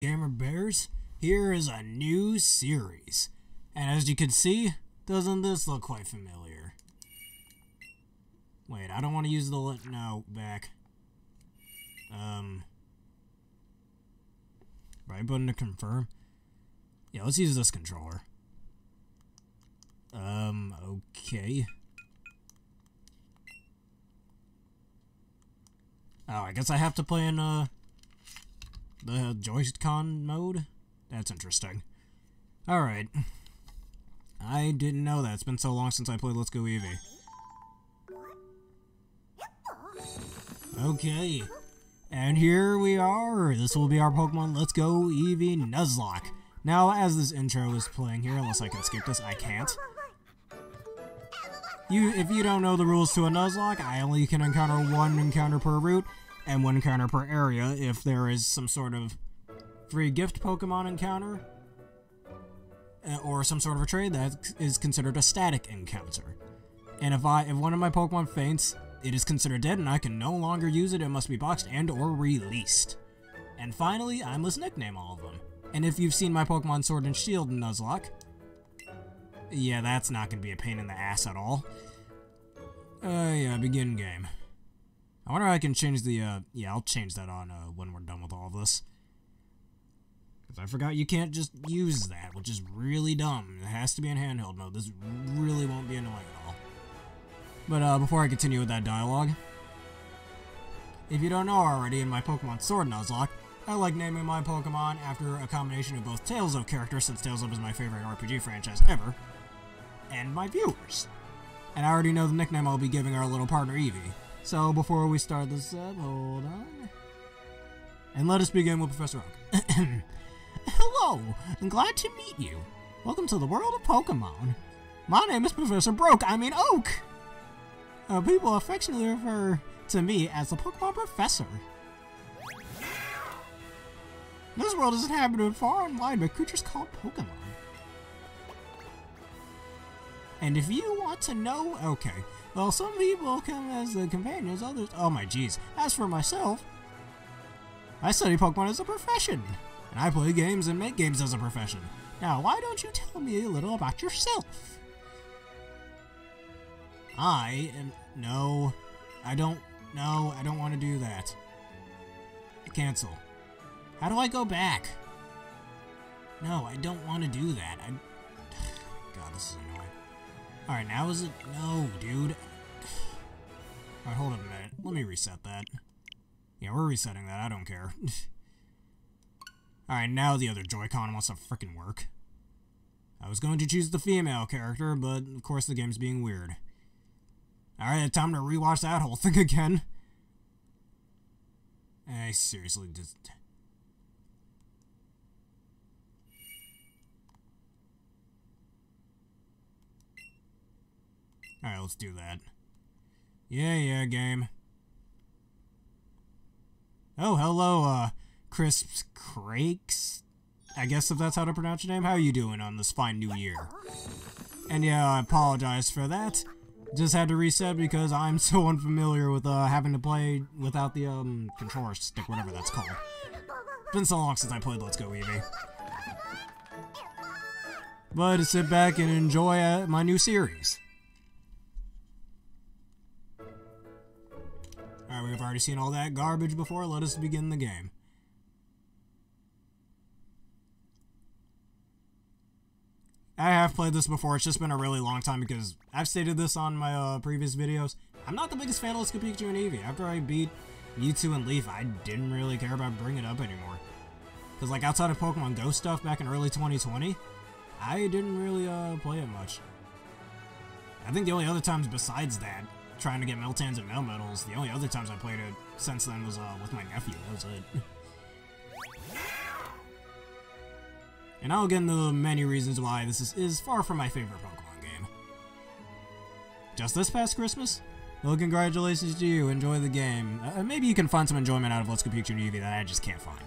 Gamer Bears, here is a new series. And as you can see, doesn't this look quite familiar? Wait, I don't want to use the no, back. Right button to confirm. Yeah, let's use this controller. Okay. Oh, I guess I have to play in, the Joy-Con mode? That's interesting. Alright. I didn't know that. It's been so long since I played Let's Go Eevee. Okay. And here we are. This will be our Pokemon Let's Go Eevee Nuzlocke. Now, as this intro is playing here, unless I can skip this, I can't. If you don't know the rules to a Nuzlocke, I only can encounter one encounter per route, and one encounter per area if there is some sort of free gift Pokemon encounter, or some sort of a trade that is considered a static encounter. And if one of my Pokemon faints, it is considered dead and I can no longer use it. It must be boxed and or released. And finally, I must nickname all of them. And if you've seen my Pokemon Sword and Shield Nuzlocke, yeah, that's not going to be a pain in the ass at all. Yeah, begin game. I wonder if I can change the, yeah, I'll change that on, when we're done with all of this. Because I forgot you can't just use that, which is really dumb. It has to be in handheld mode. This really won't be annoying at all. But, before I continue with that dialogue, if you don't know already, in my Pokemon Sword Nuzlocke, I like naming my Pokemon after a combination of both Tales of characters, since Tales of is my favorite RPG franchise ever, and my viewers. And I already know the nickname I'll be giving our little partner Eevee. So before we start this up, hold on. And let us begin with Professor Oak. Hello, I'm glad to meet you. Welcome to the world of Pokemon. My name is Professor Oak. People affectionately refer to me as the Pokemon Professor. This world is inhabited far and wide by creatures called Pokemon. And if you want to know, okay, well, some people come as the companions, others, oh my jeez. As for myself, I study Pokemon as a profession, and I play games and make games as a profession. Now, why don't you tell me a little about yourself? No, I don't want to do that. Cancel. How do I go back? No, I don't want to do that. God, this is annoying. Alright, now is it? No, dude. Alright, hold up a minute. Let me reset that. Yeah, we're resetting that. I don't care. Alright, now the other Joy-Con wants to frickin' work. I was going to choose the female character, but of course the game's being weird. Alright, time to rewatch that whole thing again. I seriously just... Alright, let's do that. Yeah, game. Oh, hello, Crisps Crakes? I guess if that's how to pronounce your name. How are you doing on this fine new year? And yeah, I apologize for that. Just had to reset because I'm so unfamiliar with, having to play without the, controller stick, whatever that's called. It's been so long since I played Let's Go Eevee. But sit back and enjoy, my new series. Alright, we've already seen all that garbage before. Let us begin the game. I have played this before. It's just been a really long time because I've stated this on my previous videos. I'm not the biggest fan of Let's Go Pikachu and Eevee. After I beat Mewtwo and Leaf, I didn't really care about bringing it up anymore. Because, like, outside of Pokemon Go stuff back in early 2020, I didn't really play it much. I think the only other times besides that, trying to get Meltans and Melmetals, the only other times I played it since then was with my nephew. That was it. And I'll get into the many reasons why this is far from my favorite Pokemon game. Just this past Christmas? Well, congratulations to you. Enjoy the game. Maybe you can find some enjoyment out of Let's Go Pikachu and Eevee that I just can't find.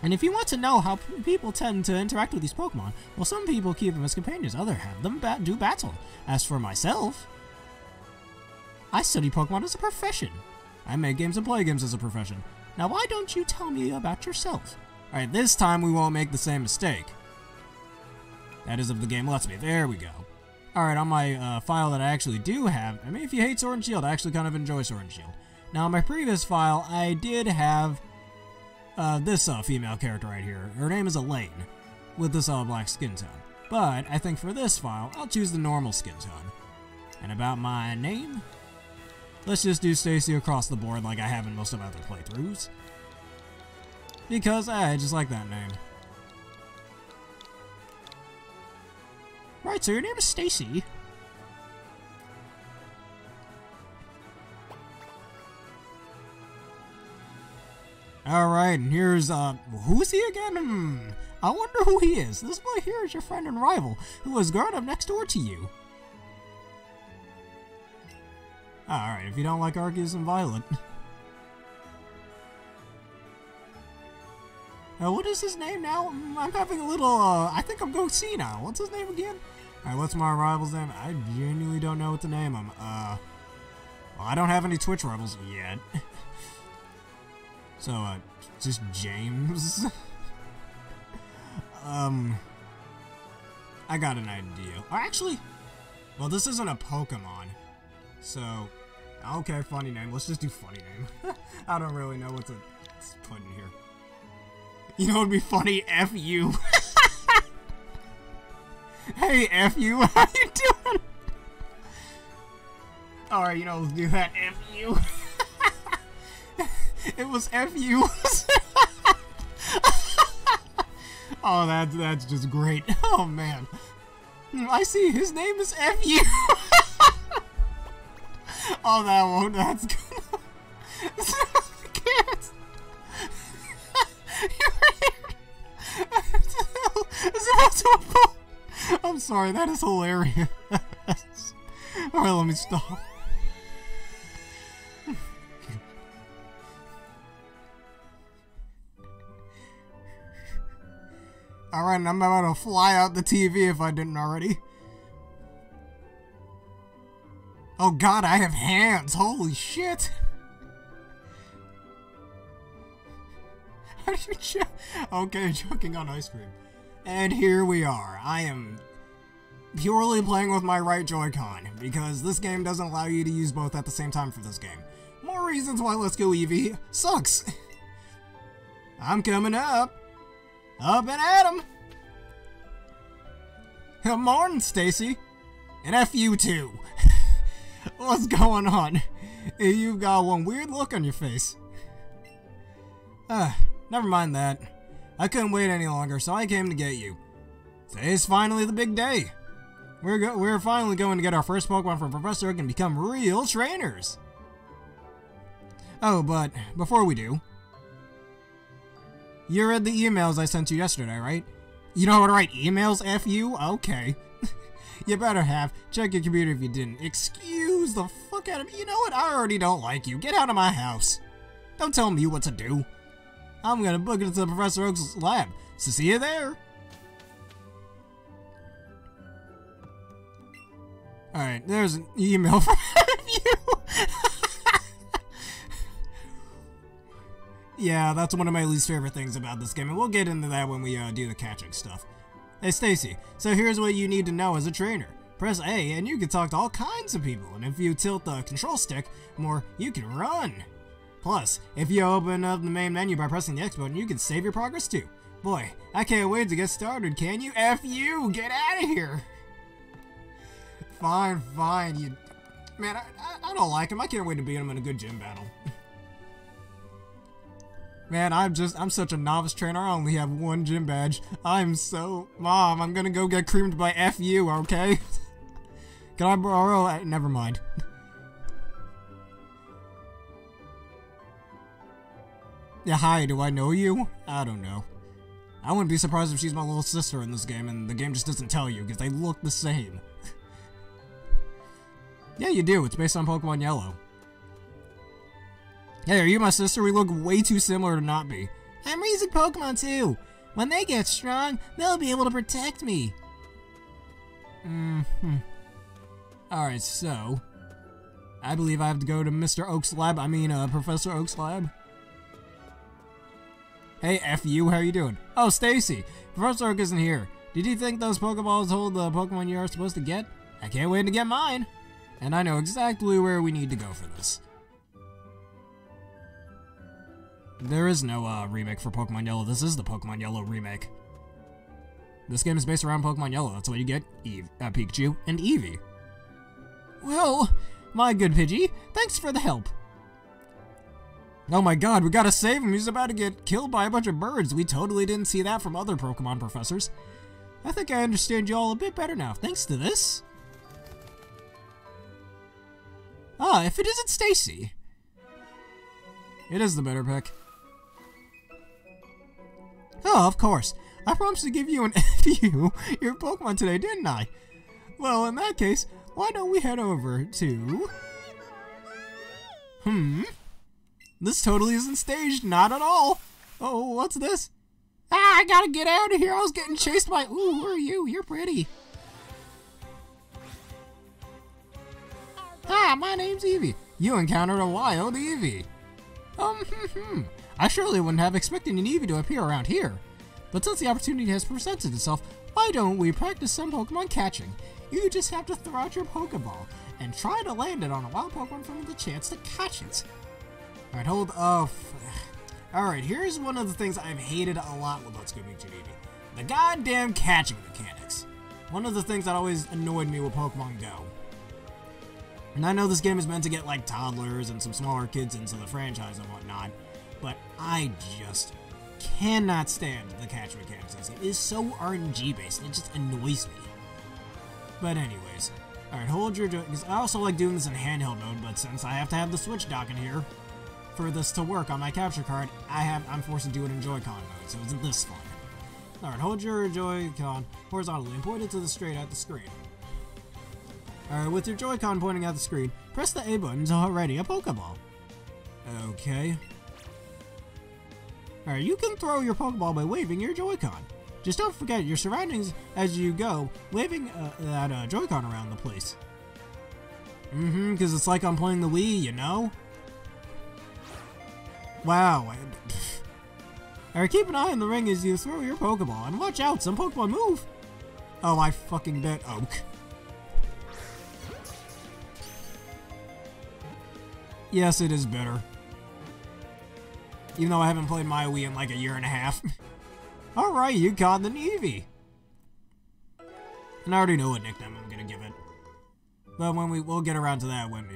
And if you want to know how people tend to interact with these Pokemon, well, some people keep them as companions, others have them do battle. As for myself, I study Pokemon as a profession. I make games and play games as a profession. Now why don't you tell me about yourself? Alright, this time we won't make the same mistake. That is if the game lets me. There we go. Alright, on my file that I actually do have, I mean, if you hate Sword and Shield, I actually kind of enjoy Sword and Shield. Now, on my previous file, I did have this female character right here. Her name is Elaine, with this black skin tone. But I think for this file, I'll choose the normal skin tone. And about my name, let's just do Stacy across the board like I have in most of my other playthroughs. Because I just like that name. Right, so your name is Stacy. Alright, and here's, who's he again? I wonder who he is. This boy here is your friend and rival, who has grown up next door to you. Alright, if you don't like Arceus and Violet. What is his name now? I'm having a little, I think I'm going senile. What's his name again? Alright, what's my rival's name? I genuinely don't know what to name him. Well, I don't have any Twitch rivals yet. So, just James? I got an idea. Actually, well, this isn't a Pokemon. So, okay, funny name. Let's just do funny name. I don't really know what to put in here. You know what would be funny? F you. Hey, F you, how you doing? Alright, you know, let's do that. F you. It was F you. Oh, that's just great. Oh, man. I see, his name is F you. Oh, that's good. I can't. I'm sorry, that is hilarious. Alright, let me stop. Alright, and I'm about to fly out the TV if I didn't already. Oh god, I have hands! Holy shit! How do you choke? Okay, choking on ice cream. And here we are. I am purely playing with my right Joy-Con, because this game doesn't allow you to use both at the same time for this game. More reasons why Let's Go Eevee sucks. I'm coming up. Up and at 'em. Good morning, Stacy. And F you too. What's going on? You've got one weird look on your face. Never mind that. I couldn't wait any longer, so I came to get you. Today's finally the big day. We're finally going to get our first Pokemon from Professor Oak and become real trainers. Oh, but before we do, you read the emails I sent you yesterday, right? You know how to write emails, F you? Okay. You better have. Check your computer if you didn't. Excuse the fuck out of me. You know what? I already don't like you. Get out of my house. Don't tell me what to do. I'm gonna book it to Professor Oak's lab. So see you there. Alright, there's an email from you. Yeah, that's one of my least favorite things about this game, and we'll get into that when we do the catching stuff. Hey Stacy, so here's what you need to know as a trainer. Press A and you can talk to all kinds of people, and if you tilt the control stick more, you can run. Plus, if you open up the main menu by pressing the X button, you can save your progress too. Boy, I can't wait to get started, can you? F you! Get out of here! Fine, you... Man, I don't like him. I can't wait to beat him in a good gym battle. Man, I'm such a novice trainer. I only have one gym badge. Mom, I'm gonna go get creamed by F you, okay? Can I borrow? Never mind. Yeah, hi, do I know you? I don't know. I wouldn't be surprised if she's my little sister in this game, and the game just doesn't tell you, because they look the same. Yeah, you do. It's based on Pokemon Yellow. Hey, are you my sister? We look way too similar to not be. I'm raising Pokemon too. When they get strong, they'll be able to protect me. Alright, so... I believe I have to go to Mr. Oak's lab. Professor Oak's lab. Hey, F you, how you doing? Oh, Stacy, Professor Oak isn't here. Did you think those Pokeballs hold the Pokemon you are supposed to get? I can't wait to get mine. And I know exactly where we need to go for this. There is no remake for Pokemon Yellow. This is the Pokemon Yellow remake. This game is based around Pokemon Yellow. That's why you get Pikachu and Eevee. Well, my good Pidgey, thanks for the help. Oh my god, we gotta save him. He's about to get killed by a bunch of birds. We totally didn't see that from other Pokemon professors. I think I understand you all a bit better now, thanks to this. Ah, if it isn't Stacy. It is the better pick. Oh, of course. I promised to give you an FU your Pokemon today, didn't I? Well, in that case, why don't we head over to... This totally isn't staged, not at all. Oh, what's this? Ah, I gotta get out of here. I was getting chased by... Ooh, who are you? You're pretty. Ah, my name's Eevee. You encountered a wild Eevee. I surely wouldn't have expected an Eevee to appear around here. But since the opportunity has presented itself, why don't we practice some Pokemon catching? You just have to throw out your Pokeball and try to land it on a wild Pokemon for the chance to catch it. Alright, hold off. Alright, here's one of the things I've hated a lot with Let's Go Pikachu and Eevee. The goddamn catching mechanics. One of the things that always annoyed me with Pokemon Go. And I know this game is meant to get like toddlers and some smaller kids into the franchise and whatnot, but I just cannot stand the catch mechanics. It is so RNG based, it just annoys me. But anyways, alright, hold your because I also like doing this in handheld mode, but since I have to have the Switch dock in here for this to work on my capture card, I'm forced to do it in Joy-Con mode, so it's this fun. Alright, hold your Joy-Con horizontally and point it to the straight at the screen. Alright, with your Joy-Con pointing at the screen, press the A button to ready a Pokeball. Okay. Alright, you can throw your Pokeball by waving your Joy-Con. Just don't forget your surroundings as you go, waving that Joy-Con around the place. Because it's like I'm playing the Wii, you know? Wow. Alright, keep an eye on the ring as you throw your Pokeball, and watch out, some Pokemon move! Oh, I fucking bet Oak. Yes, it is better. Even though I haven't played my Wii in like a year and a half. Alright, you caught the Eevee. And I already know what nickname I'm gonna give it. But when we'll get around to that when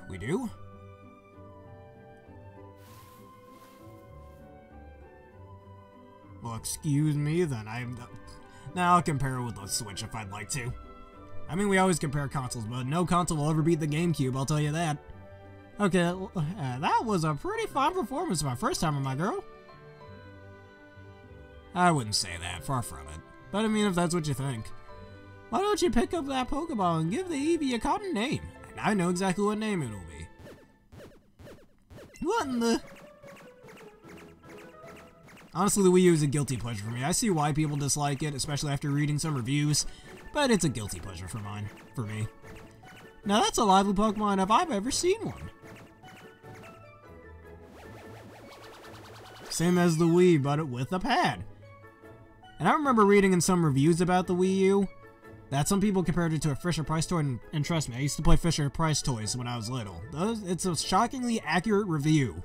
we do. Well, excuse me, then now I'll compare it with the Switch if I'd like to. I mean, we always compare consoles, but no console will ever beat the GameCube, I'll tell you that. Okay, that was a pretty fine performance my first time with my girl. I wouldn't say that, far from it. But I mean, if that's what you think. Why don't you pick up that Pokeball and give the Eevee a cotton name? And I know exactly what name it'll be. What in the... Honestly, the Wii U is a guilty pleasure for me. I see why people dislike it, especially after reading some reviews, but it's a guilty pleasure for me. Now that's a lively Pokemon if I've ever seen one. Same as the Wii, but with a pad. And I remember reading in some reviews about the Wii U that some people compared it to a Fisher-Price toy, and trust me, I used to play Fisher-Price toys when I was little. It's a shockingly accurate review.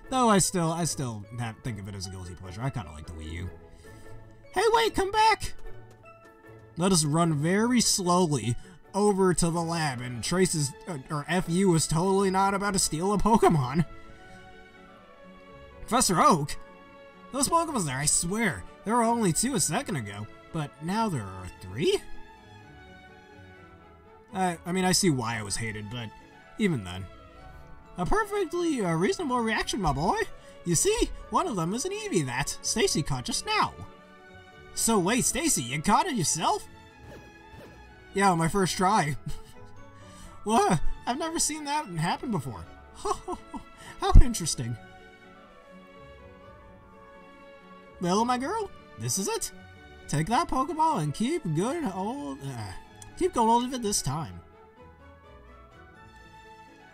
Though I still think of it as a guilty pleasure. I kind of like the Wii U. Hey, wait, come back! Let us run very slowly over to the lab, and Trace's, or FU is totally not about to steal a Pokemon. Professor Oak? Those Pokemon's there, I swear. There were only 2 a second ago, but now there are 3? I mean, I see why I was hated, but even then. A perfectly reasonable reaction, my boy. You see, one of them is an Eevee that Stacy caught just now. So wait, Stacy, you caught it yourself? Yeah, on my first try. Well, I've never seen that happen before. How interesting. Well, my girl, this is it. Take that Pokeball and keep going hold of it this time.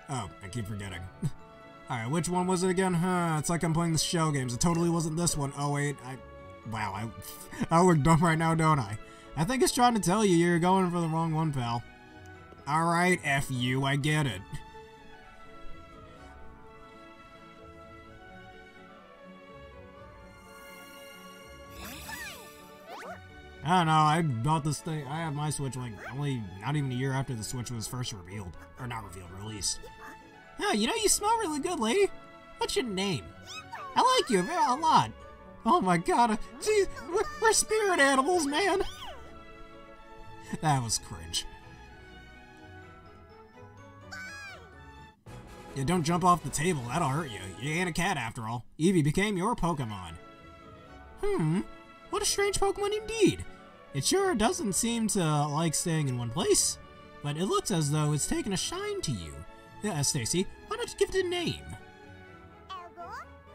Oh, I keep forgetting. Alright, which one was it again? It's like I'm playing the shell games. It totally wasn't this one. Oh, wait. Wow, I look dumb right now, don't I? I think it's trying to tell you you're going for the wrong one, pal. Alright, F you, I get it. I don't know, I bought this thing, I have my Switch like only not even a year after the Switch was first revealed. Or not revealed, released. Oh, you know, you smell really good, lady. What's your name? I like you a lot. Oh my god, geez, we're spirit animals, man. That was cringe. Yeah, don't jump off the table, that'll hurt you. You ain't a cat after all. Eevee became your Pokemon. What a strange Pokemon indeed. It sure doesn't seem to like staying in one place, but it looks as though it's taken a shine to you. Yeah, Stacy, why don't you give it a name?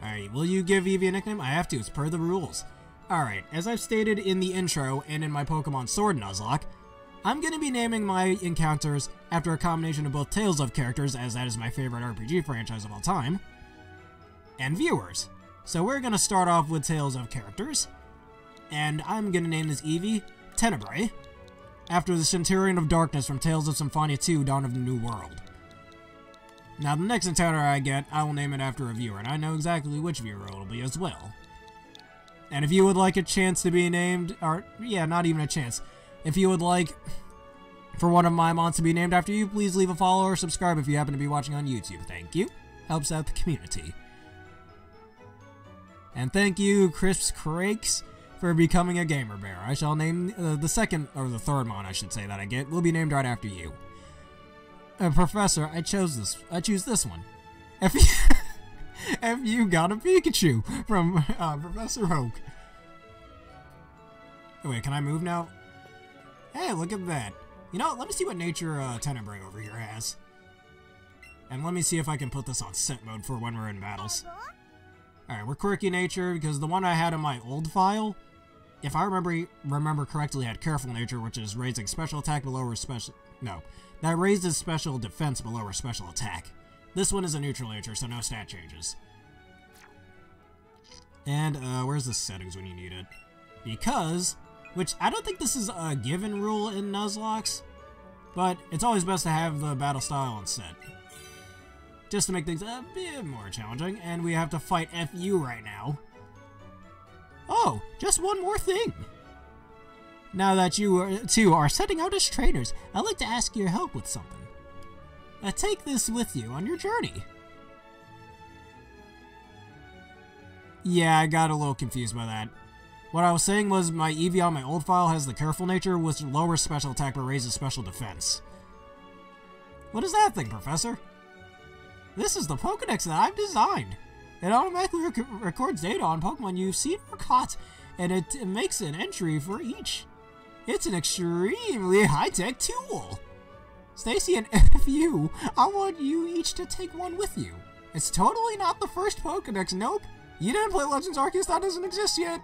Alright, will you give Eevee a nickname? I have to, it's per the rules. Alright, as I've stated in the intro and in my Pokemon Sword Nuzlocke, I'm going to be naming my encounters after a combination of both Tales of characters, as that is my favorite RPG franchise of all time, and viewers. So we're going to start off with Tales of characters, and I'm going to name this Eevee Tenebrae, after the Centurion of Darkness from Tales of Symphonia 2, Dawn of the New World. Now, the next encounter I get, I will name it after a viewer, and I know exactly which viewer it will be as well. And if you would like a chance to be named, or, yeah, not even a chance, if you would like for one of my mons to be named after you, please leave a follow or subscribe if you happen to be watching on YouTube. Thank you. Helps out the community. And thank you, Crisps Crakes, for becoming a Gamer Bear. I shall name the second, or the third mon, I should say, that I get, will be named right after you. Professor, I choose this one. If you got a Pikachu from Professor Oak. Oh, wait, can I move now? Hey, look at that. You know, let me see what nature Tenebrae over here has. And let me see if I can put this on set mode for when we're in battles. Alright, we're quirky nature because the one I had in my old file, if I remember correctly, had careful nature, which is raising special attack below her special... No, that raises special defense below her special attack. This one is a neutral nature, so no stat changes. And, where's the settings when you need it? Because... Which, I don't think this is a given rule in Nuzlocke, but it's always best to have the battle style on set. Just to make things a bit more challenging, and we have to fight FU right now. Oh, just one more thing! Now that you two are setting out as trainers, I'd like to ask your help with something. Take this with you on your journey. Yeah, I got a little confused by that. What I was saying was my Eevee on my old file has the careful nature, which lowers special attack but raises special defense. What is that thing, Professor? This is the Pokedex that I've designed. It automatically records data on Pokemon you've seen or caught, and it makes an entry for each. It's an extremely high-tech tool. Stacy and FU, I want you each to take one with you. It's totally not the first Pokedex, nope. You didn't play Legends Arceus, that doesn't exist yet.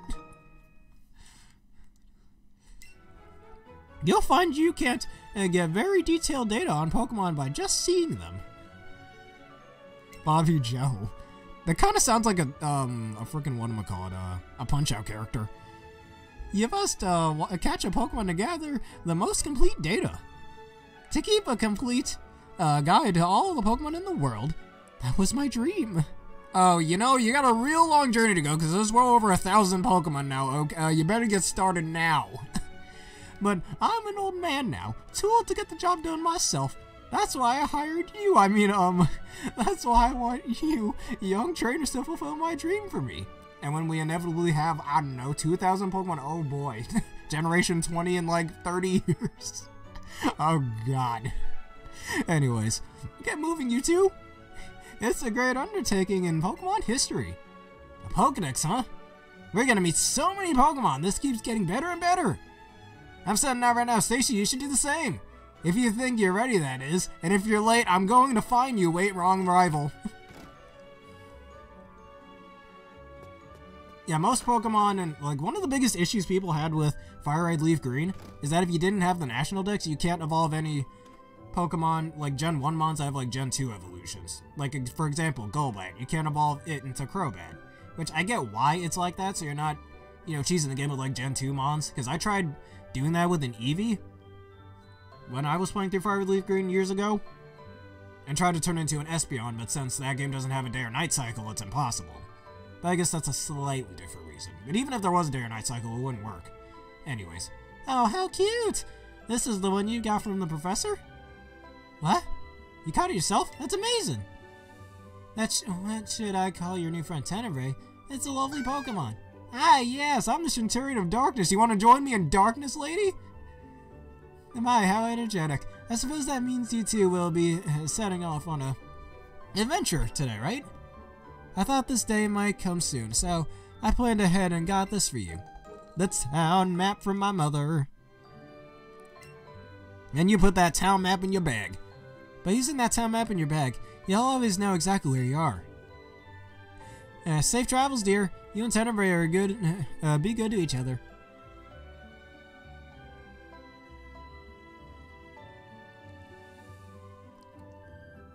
You'll find you can't get very detailed data on Pokemon by just seeing them. Bobby Joe. That kind of sounds like a freaking whatchamacallit, a Punch-Out character. You must catch a Pokemon to gather the most complete data. To keep a complete guide to all the Pokemon in the world. That was my dream. Oh, you know, you got a real long journey to go because there's well over 1,000 Pokemon now, okay? You better get started now. But I'm an old man now, too old to get the job done myself. That's why I hired you. I mean, that's why I want you, young trainers, to fulfill my dream for me. And when we inevitably have, I don't know, 2,000 Pokemon, oh boy. Generation 20 in like 30 years. Oh god. Anyways, get moving, you two. It's a great undertaking in Pokemon history. A Pokedex, huh? We're gonna meet so many Pokemon, this keeps getting better and better. I'm setting out right now, Stacy, you should do the same. If you think you're ready, that is. And if you're late, I'm going to find you. Wait, wrong rival. Yeah, most Pokemon, and like one of the biggest issues people had with Fire Red Leaf Green is that if you didn't have the National Dex, you can't evolve any Pokemon, like Gen 1 mons, I have like Gen 2 evolutions. Like, for example, Golbat. You can't evolve it into Crobat. Which, I get why it's like that, so you're not, you know, cheesing the game with like Gen 2 mons. Because I tried doing that with an Eevee when I was playing through Fire Red Leaf Green years ago. And tried to turn it into an Espeon, but since that game doesn't have a day or night cycle, it's impossible. But I guess that's a slightly different reason. But even if there was a day or night cycle, it wouldn't work. Anyways. Oh, how cute! This is the one you got from the professor? What? You caught it yourself? That's amazing! What should I call your new friend Tenebrae? It's a lovely Pokemon. Ah, yes, I'm the Centurion of Darkness. You want to join me in Darkness, lady? My, how energetic. I suppose that means you two will be setting off on a adventure today, right? I thought this day might come soon, so I planned ahead and got this for you. The town map from my mother. And you put that town map in your bag. By using that town map in your bag, you'll always know exactly where you are. Safe travels, dear. You and Tenebrae are good. Be good to each other.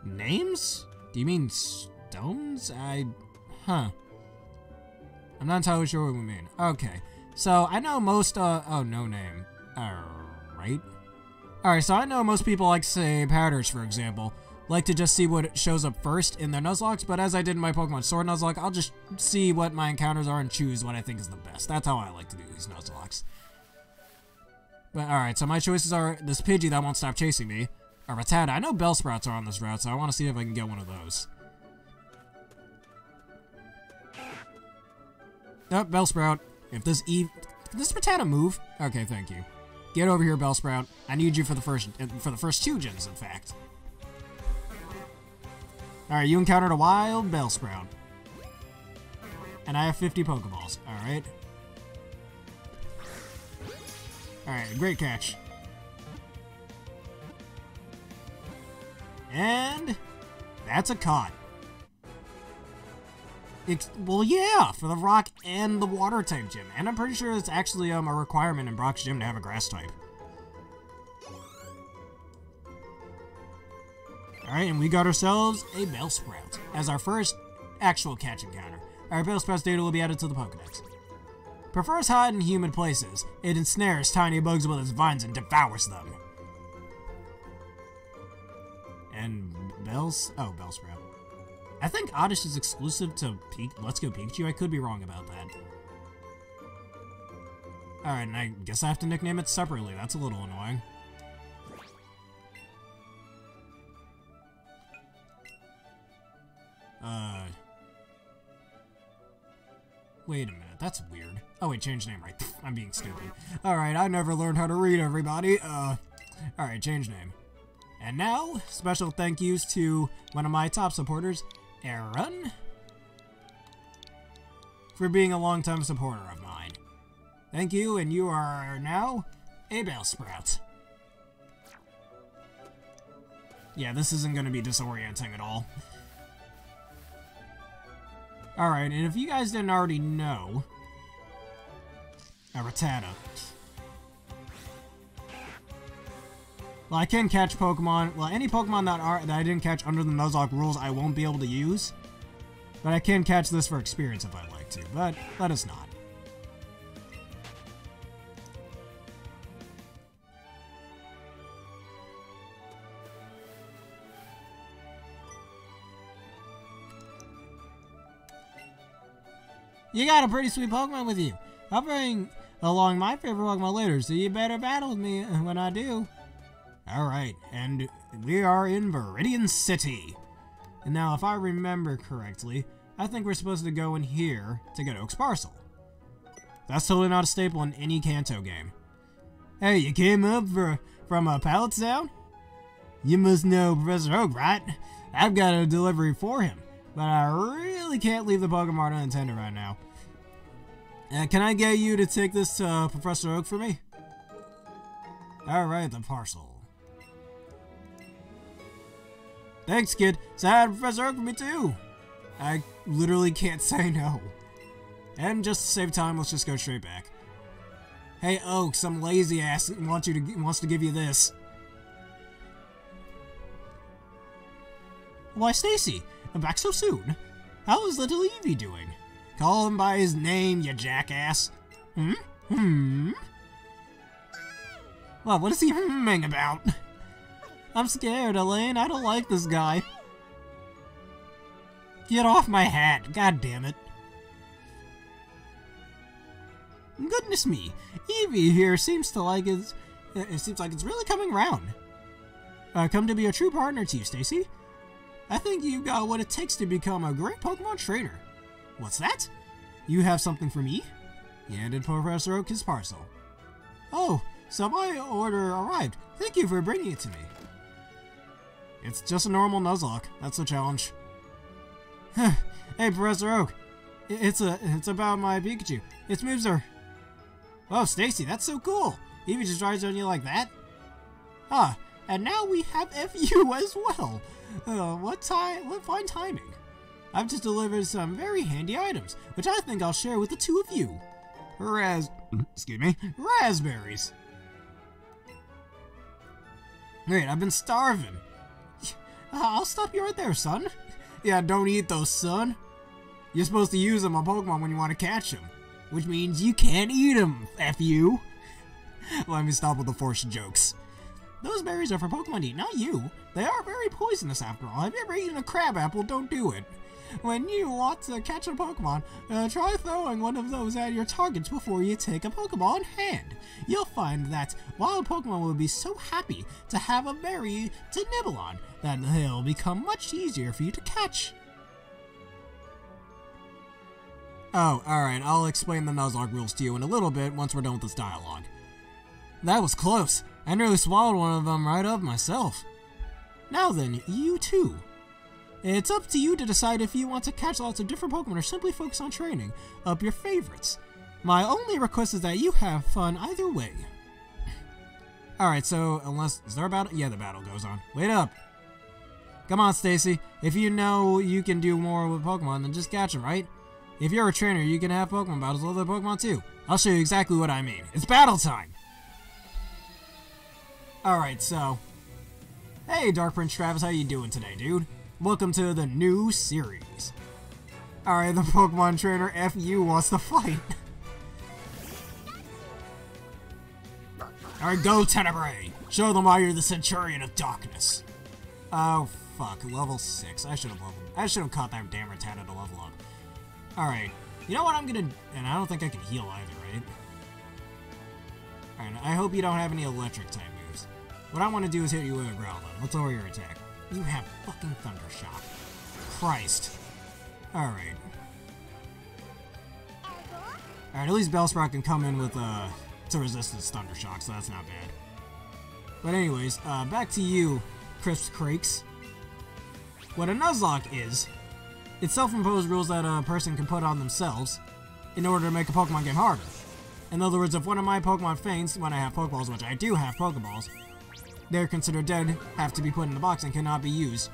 Names? Do you mean stones? Huh. I'm not entirely sure what we mean. Okay. So, I know most, oh, no name. Right? Alright, so I know most people like, say, powders, for example, like to just see what shows up first in their Nuzlocks, but as I did in my Pokemon Sword Nuzlocke, I'll just see what my encounters are and choose what I think is the best. That's how I like to do these Nuzlocks. But alright, so my choices are this Pidgey that won't stop chasing me, a Rattata. I know Bellsprouts are on this route, so I want to see if I can get one of those. Oh, Bellsprout. If this Eve... Can this Rattata move? Okay, thank you. Get over here, Bellsprout. I need you for the first 2 gens, in fact. Alright, you encountered a wild Bellsprout. And I have 50 Pokeballs. Alright. Alright, great catch. And... that's a caught. Well, yeah, for the rock and the water type gym. And I'm pretty sure it's actually a requirement in Brock's gym to have a grass type. Alright, and we got ourselves a Bellsprout as our first actual catch encounter. Our Bellsprout's data will be added to the Pokedex. Prefers hot and humid places. It ensnares tiny bugs with its vines and devours them. And Bellsprout. I think Oddish is exclusive to Let's Go Pikachu. I could be wrong about that. Alright, and I guess I have to nickname it separately. That's a little annoying. Wait a minute. That's weird. Oh, wait, change name, right. I'm being stupid. Alright, I never learned how to read, everybody. Alright, change name. And now, special thank yous to one of my top supporters, Aaron, for being a longtime supporter of mine. Thank you, and you are now a Bellsprout. Yeah, this isn't going to be disorienting at all. Alright, and if you guys didn't already know, a Rattata. Well, I can catch Pokemon. Well, any Pokemon that I didn't catch under the Nuzlocke rules, I won't be able to use. But I can catch this for experience if I'd like to, but let us not. You got a pretty sweet Pokemon with you. I'll bring along my favorite Pokemon later, so you better battle with me when I do. Alright, and we are in Viridian City. And now, if I remember correctly, I think we're supposed to go in here to get Oak's Parcel. That's totally not a staple in any Kanto game. Hey, you came up from a Pallet Town? You must know Professor Oak, right? I've got a delivery for him, but I really can't leave the Pokemon unattended right now. Can I get you to take this to Professor Oak for me? Alright, the parcel. Thanks, kid. Say hi to Professor Oak for me, too. I literally can't say no. And just to save time, let's just go straight back. Hey, Oak, some lazy ass wants to give you this. Why, Stacy, I'm back so soon. How is little Eevee doing? Call him by his name, you jackass. What is he hmming about? I'm scared, Elaine. I don't like this guy. Get off my hat. God damn it. Goodness me. Eevee here seems like it's really coming around. Come to be a true partner to you, Stacy. I think you've got what it takes to become a great Pokemon trainer. What's that? You have something for me? He handed Professor Oak his parcel. Oh, so my order arrived. Thank you for bringing it to me. It's just a normal Nuzlocke. That's the challenge. Hey, Professor Oak. It's about my Pikachu. Its moves are... Oh, Stacy, that's so cool. Eevee just drives on you like that? Ah, and now we have FU as well. What fine timing. I've just delivered some very handy items, which I think I'll share with the two of you. Raspberries. Great, I've been starving. I'll stop you right there, son. Yeah, don't eat those, son. You're supposed to use them on Pokemon when you want to catch them, which means you can't eat them, F you. Let me stop with the forced jokes. Those berries are for Pokemon to eat, not you. They are very poisonous after all. Have you ever eaten a crab apple? Don't do it. When you want to catch a Pokemon, try throwing one of those at your targets before you take a Pokeball in hand. You'll find that wild Pokemon will be so happy to have a berry to nibble on that they'll become much easier for you to catch. Oh, alright, I'll explain the Nuzlocke rules to you in a little bit once we're done with this dialogue. That was close. I nearly swallowed one of them right up myself. Now then, you too. It's up to you to decide if you want to catch lots of different Pokemon or simply focus on training up your favorites. My only request is that you have fun either way. Alright, so is there a battle? Yeah, the battle goes on. Wait up. Come on, Stacy. If you know you can do more with Pokemon, then just catch them, right? If you're a trainer, you can have Pokemon battles with other Pokemon too. I'll show you exactly what I mean. It's battle time! Alright, so... Hey, Dark Prince Travis, how you doing today, dude? Welcome to the new series. Alright, the Pokemon trainer FU wants to fight. Alright, go, Tenebrae! Show them why you're the Centurion of Darkness. Oh, fuck. Level 6. I should have caught that damn Rattata to level up. Alright. You know what I'm gonna... And I don't think I can heal either, right? Alright, I hope you don't have any electric type moves. What I want to do is hit you with a Growlithe. Let's lower your attack. You have fucking Thunder Shock. Christ. Alright. Alright, at least Bellsprout can come in with, to resist this Thunder Shock, so that's not bad. But anyways, back to you, Crisp Crakes. What a Nuzlocke is, it's self-imposed rules that a person can put on themselves in order to make a Pokemon game harder. In other words, if one of my Pokemon faints when I have Pokeballs, which I do have Pokeballs, they're considered dead, have to be put in the box, and cannot be used,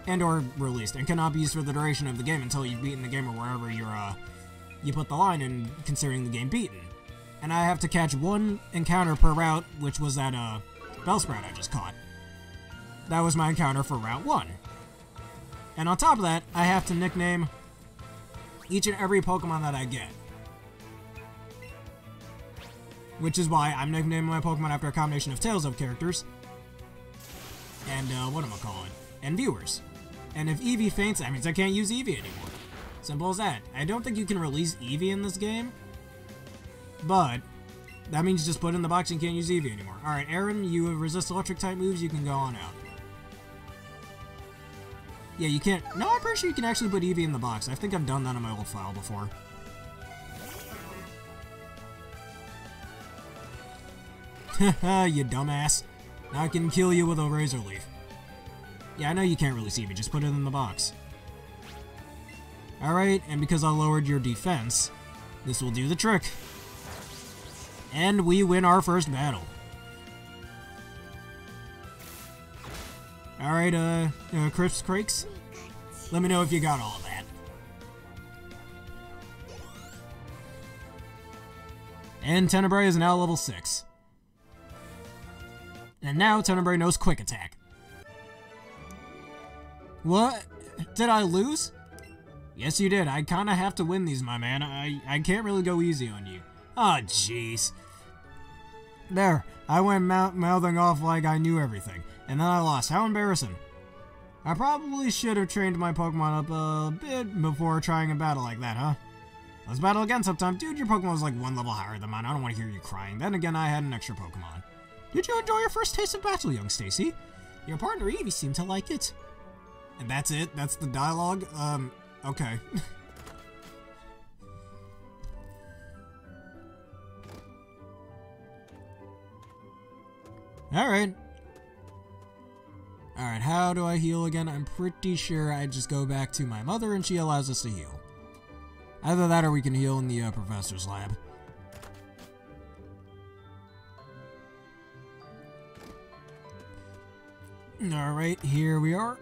and or released, and cannot be used for the duration of the game until you've beaten the game or wherever you put the line in considering the game beaten. And I have to catch one encounter per route, which was that Bellsprout I just caught. That was my encounter for Route 1. And on top of that, I have to nickname each and every Pokemon that I get. Which is why I'm nicknaming my Pokemon after a combination of Tales of characters and, and viewers. And if Eevee faints, that means I can't use Eevee anymore. Simple as that. I don't think you can release Eevee in this game, but that means just put it in the box and you can't use Eevee anymore. Alright, Aaron, you resist electric type moves, you can go on out. Yeah, you can't... No, I'm pretty sure you can actually put Eevee in the box. I think I've done that on my old file before. Haha, you dumbass. Now I can kill you with a Razor Leaf. Yeah, I know you can't release Eevee, just put it in the box. Alright, and because I lowered your defense, this will do the trick. And we win our first battle. Alright, Crisp Crakes, let me know if you got all of that. And Tenebrae is now level 6. And now Tenebrae knows Quick Attack. What? Did I lose? Yes, you did. I kinda have to win these, my man. I can't really go easy on you. Oh, jeez. There. I went mouthing off like I knew everything. And then I lost. How embarrassing. I probably should have trained my Pokemon up a bit before trying a battle like that, huh? Let's battle again sometime. Dude, your Pokemon was like 1 level higher than mine. I don't want to hear you crying. Then again, I had an extra Pokemon. Did you enjoy your first taste of battle, young Stacy? Your partner Eevee seemed to like it. And that's it? That's the dialogue? Okay. Alright. Alright, how do I heal again? I'm pretty sure I just go back to my mother and she allows us to heal. Either that or we can heal in the professor's lab. Alright, here we are.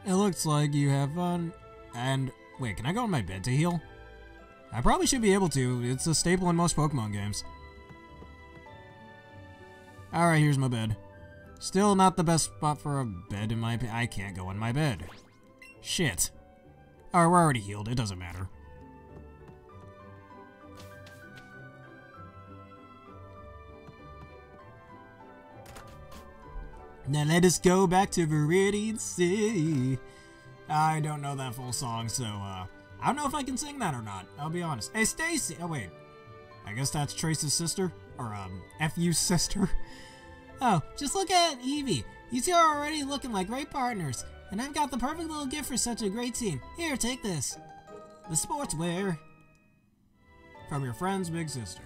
It looks like you have fun. And, wait, can I go in my bed to heal? I probably should be able to. It's a staple in most Pokemon games. Alright, here's my bed. Still not the best spot for a bed in my opinion. I can't go in my bed. Shit. Alright, we're already healed. It doesn't matter. Now let us go back to Viridian City. I don't know that full song, so, I don't know if I can sing that or not. I'll be honest. Hey, Stacy! Oh, wait. I guess that's Trace's sister? Or, FU's sister? Oh, just look at Eevee. You two are already looking like great partners. And I've got the perfect little gift for such a great team. Here, take this. The sportswear. From your friend's big sister.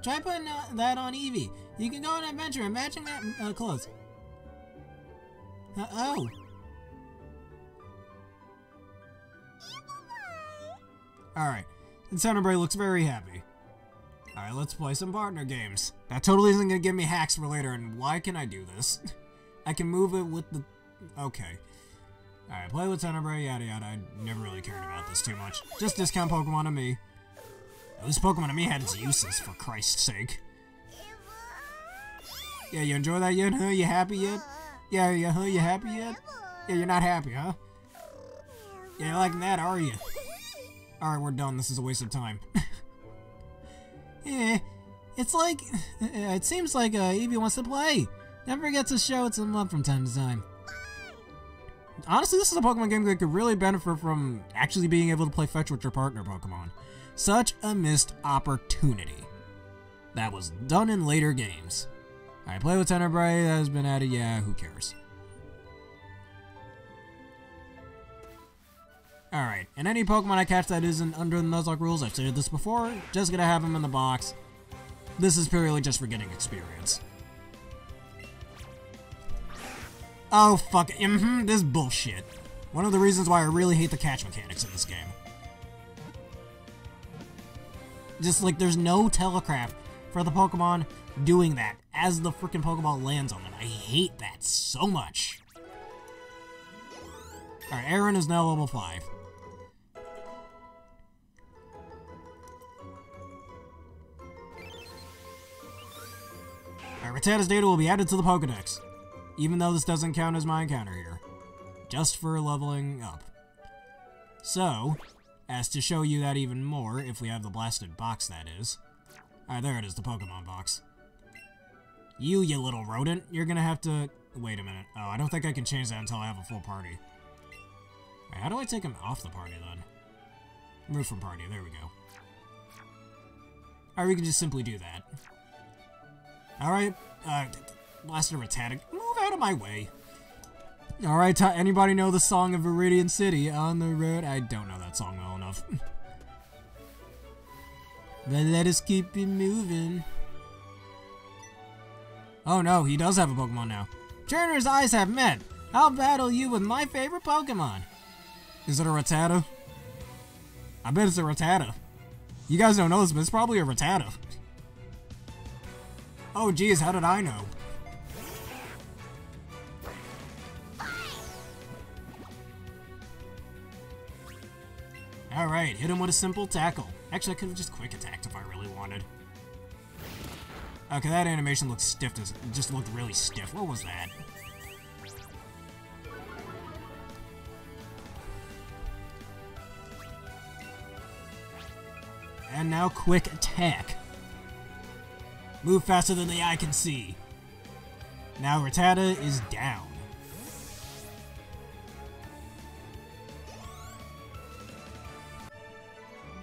Try putting that on Eevee. You can go on an adventure and matching that clothes. Oh. Alright. And Tenebray looks very happy. Alright, let's play some partner games. That totally isn't gonna give me hacks for later, and why can I do this? I can move it with the... Okay. Alright, play with Tenebray, yada yada. I never really cared about this too much. Just discount Pokemon to me. This Pokemon to me had its uses, for Christ's sake. Yeah, you enjoy that yet, huh? You happy yet? Yeah, huh? You happy yet? Yeah, you're not happy, huh? Yeah, you're liking that, are you? Alright, we're done. This is a waste of time. Yeah, it's like... It seems like Eevee wants to play. Never forgets to show it some love from time to time. Honestly, this is a Pokemon game that could really benefit from actually being able to play fetch with your partner Pokemon. Such a missed opportunity. That was done in later games. Alright, play with Tenebray, that has been added, yeah, who cares. Alright, and any Pokemon I catch that isn't under the Nuzlocke rules, I've stated this before, just gonna have them in the box. This is purely just for getting experience. Oh, fuck it. This bullshit. One of the reasons why I really hate the catch mechanics in this game. Just like, there's no telegraph for the Pokemon doing that as the freaking Pokeball lands on them. I hate that so much. Alright, Aaron is now level 5. Alright, Rattata's data will be added to the Pokedex. Even though this doesn't count as my encounter here. Just for leveling up. So, as to show you that even more, if we have the blasted box that is. Alright, there it is, the Pokemon box. You little rodent, you're gonna have to... Wait a minute. Oh, I don't think I can change that until I have a full party. Alright, how do I take him off the party then? Remove from party, there we go. Alright, we can just simply do that. Alright, blasted Rattata. Move out of my way. Alright, anybody know the song of Viridian City? On the road? I don't know that song well enough. But let us keep it moving. Oh no, he does have a Pokemon now. Turner's eyes have met. I'll battle you with my favorite Pokemon. Is it a Rattata? I bet it's a Rattata. You guys don't know this, but it's probably a Rattata. Oh geez, how did I know? Alright, hit him with a simple tackle. Actually, I could have just quick attacked if I really wanted. Okay, that animation looked stiff. It just looked really stiff. What was that? And now quick attack. Move faster than the eye can see. Now Rattata is down.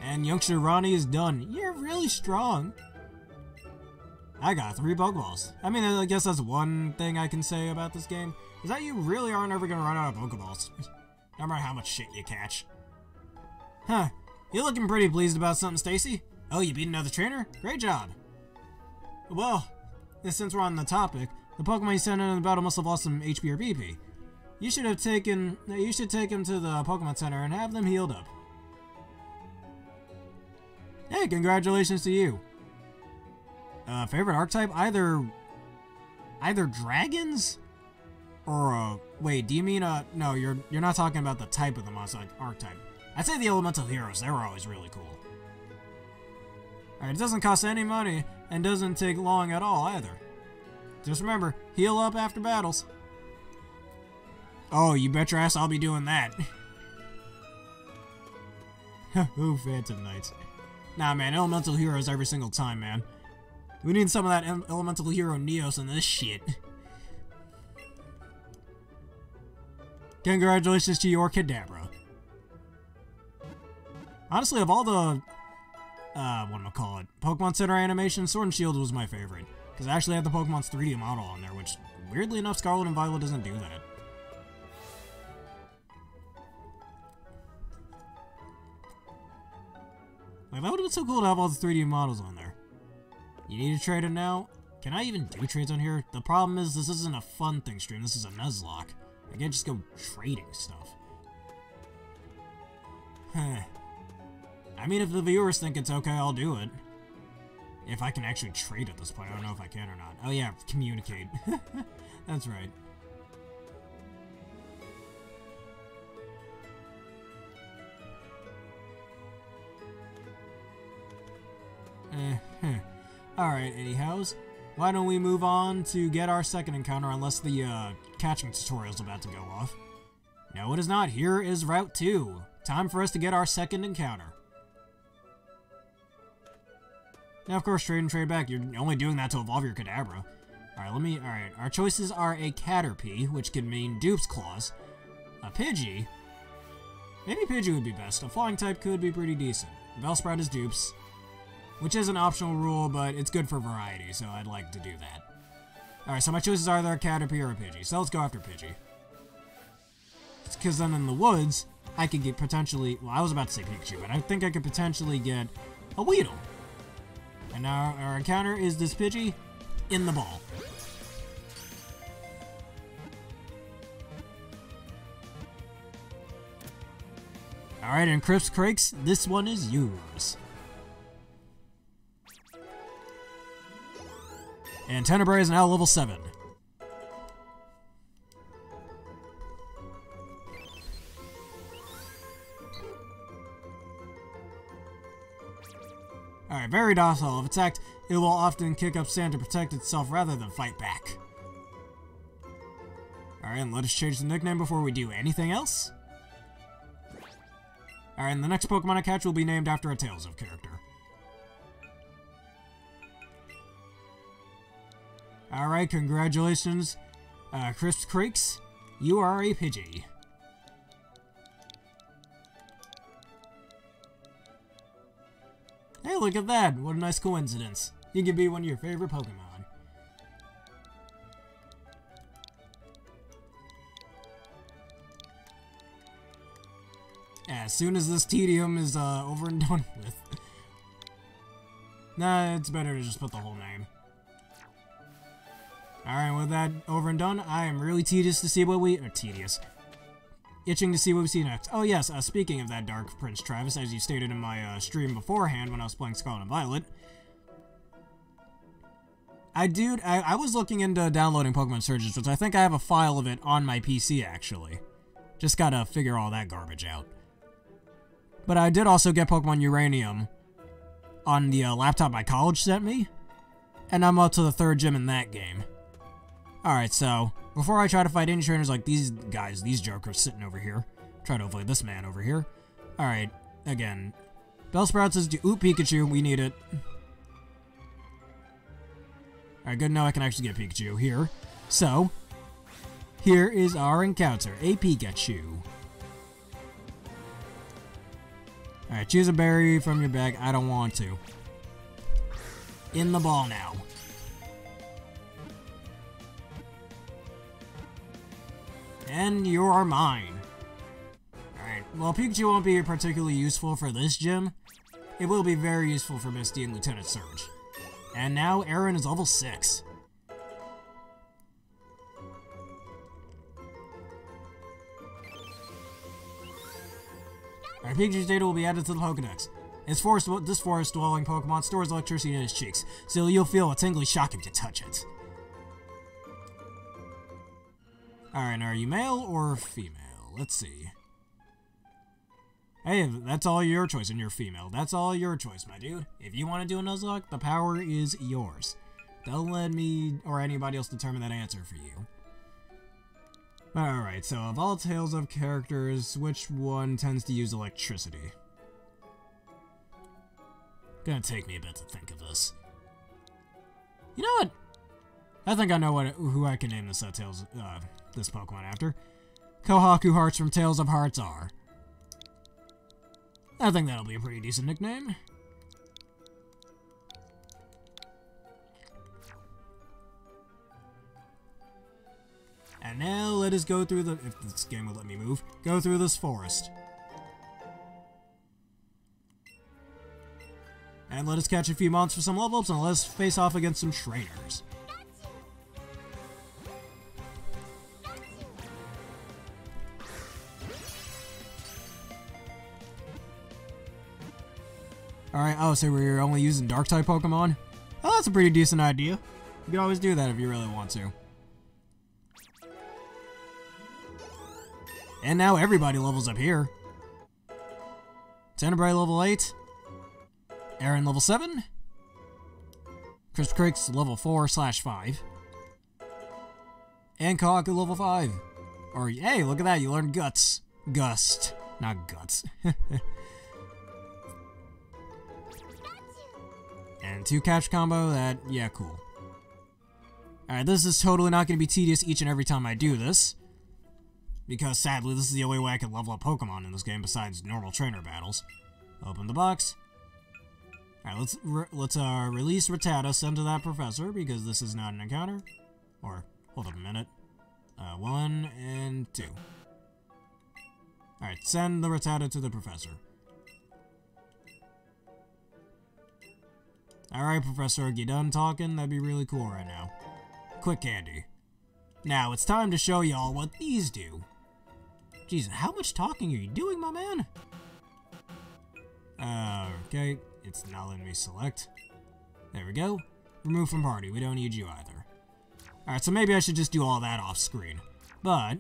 And youngster Ronnie is done. You're really strong. I got 3 Pokeballs. I mean, I guess that's one thing I can say about this game, is that you really aren't ever gonna run out of Pokeballs. No matter how much shit you catch. Huh. You looking pretty pleased about something, Stacy? Oh, you beat another trainer? Great job. Well, since we're on the topic, the Pokemon you sent in the battle must have lost some HP or BP. You should take him to the Pokemon Center and have them healed up. Hey, congratulations to you. Favorite archetype? Either dragons? Or, wait, do you mean, no, you're not talking about the type of the monster archetype. I'd say the elemental heroes, they were always really cool. Alright, it doesn't cost any money, and doesn't take long at all, either. Just remember, heal up after battles. Oh, you bet your ass I'll be doing that. Ooh, Phantom Knights. Nah, man, elemental heroes every single time, man. We need some of that elemental hero Neos in this shit. Congratulations to your Kadabra. Honestly, of all the, Pokemon Center animation, Sword and Shield was my favorite. Because I actually had the Pokemon's 3D model on there, which, weirdly enough, Scarlet and Violet doesn't do that. Like, that would have been so cool to have all the 3D models on there. You need to trade it now? Can I even do trades on here? The problem is, this isn't a fun thing stream, this is a Nuzlocke. I can't just go trading stuff. I mean, if the viewers think it's okay, I'll do it. If I can actually trade at this point, I don't know if I can or not. Oh yeah, communicate. That's right. Alright, anyhows. Why don't we move on to get our second encounter, unless the catching tutorial's about to go off. No, it is not. Here is Route 2. Time for us to get our second encounter. Now, of course, trade and trade back. You're only doing that to evolve your Kadabra. Alright, our choices are a Caterpie, which could mean Dupe's Claws, a Pidgey. Maybe Pidgey would be best. A flying type could be pretty decent. Bellsprout is Dupes, which is an optional rule, but it's good for variety, so I'd like to do that. Alright, so my choices are either a Caterpie or a Pidgey, so let's go after Pidgey. Because then in the woods, I could get potentially, well, I was about to say Pikachu, but I think I could potentially get a Weedle. And now our encounter is this Pidgey in the ball. Alright, and Crisp Crakes, this one is yours. And Tenebrae is now level 7. Alright, very docile. If attacked, it will often kick up sand to protect itself rather than fight back. Alright, and let us change the nickname before we do anything else. Alright, and the next Pokemon I catch will be named after a Tales of character. Alright, congratulations, Crisp Crakes. You are a Pidgey. Hey, look at that! What a nice coincidence. You can be one of your favorite Pokemon. As soon as this tedium is over and done with. Nah, it's better to just put the whole name. Alright, with that over and done, I am really tedious to see what we... Itching to see what we see next. Oh yes, speaking of that Dark Prince Travis, as you stated in my stream beforehand when I was playing Scarlet and Violet, I was looking into downloading Pokemon Surges, which I think I have a file of it on my PC, actually. Just gotta figure all that garbage out. But I did also get Pokemon Uranium on the laptop my college sent me. And I'm up to the 3rd gym in that game. Alright, so, before I try to fight any trainers like these guys, these jokers sitting over here, try to avoid this man over here. Alright, again, Bellsprout says, ooh, Pikachu, we need it. Alright, good, now I can actually get Pikachu here. So, here is our encounter, a Pikachu. Alright, choose a berry from your bag. I don't want to. In the ball now. And you are mine. Alright, well, Pikachu won't be particularly useful for this gym. It will be very useful for Misty and Lieutenant Surge. And now Aaron is level 6. Alright, Pikachu's data will be added to the Pokedex. This forest-dwelling Pokemon stores electricity in its cheeks, so you'll feel a tingly shock if you touch it. Alright, are you male or female? Let's see. Hey, that's all your choice, and you're female. That's all your choice, my dude. If you want to do a Nuzlocke, the power is yours. Don't let me or anybody else determine that answer for you. Alright, so of all Tales of characters, which one tends to use electricity? Gonna take me a bit to think of this. You know what? I think I know who I can name this this Pokemon after. Kohaku Hearts from Tales of Hearts R. I think that'll be a pretty decent nickname. And now let us go through if this game will let me move, go through this forest. And let us catch a few monsters for some level ups, and let us face off against some trainers. Alright, oh, so we're only using Dark-type Pokemon? Oh, that's a pretty decent idea. You can always do that if you really want to. And now everybody levels up here. Tenebrae level 8. Aaron level 7. Chris Crick's level 4/5. And Kaku level 5. Or, hey, look at that, you learned Guts. Gust. Not Guts. And 2 catch combo, yeah, cool. Alright, this is totally not going to be tedious each and every time I do this. Because, sadly, this is the only way I can level up Pokemon in this game besides normal trainer battles. Open the box. Alright, let's release Rattata, send to that professor, because this is not an encounter. Or, hold up a minute. 1 and 2. Alright, send the Rattata to the professor. Alright, Professor, are you done talking? That'd be really cool right now. Quick candy. Now, it's time to show y'all what these do. Jeez, how much talking are you doing, my man? Okay, it's not letting me select. There we go. Remove from party, we don't need you either. Alright, so maybe I should just do all that off screen. But,